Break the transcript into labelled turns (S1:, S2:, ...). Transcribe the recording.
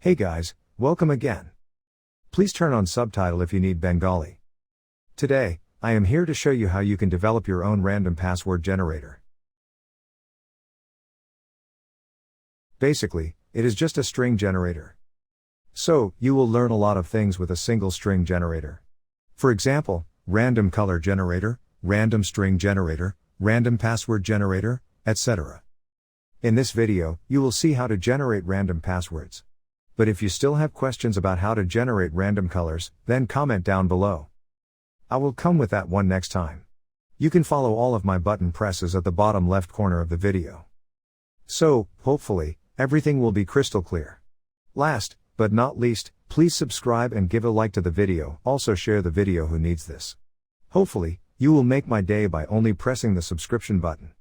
S1: Hey guys, welcome again. Please turn on subtitle if you need Bengali. Today, I am here to show you how you can develop your own random password generator. Basically, it is just a string generator. So, you will learn a lot of things with a single string generator. For example, random color generator, random string generator, random password generator, etc. In this video, you will see how to generate random passwords. But if you still have questions about how to generate random colors, then comment down below. I will come with that one next time. You can follow all of my button presses at the bottom left corner of the video. So, hopefully, everything will be crystal clear. Last, but not least, please subscribe and give a like to the video, also share the video who needs this. Hopefully, you will make my day by only pressing the subscription button.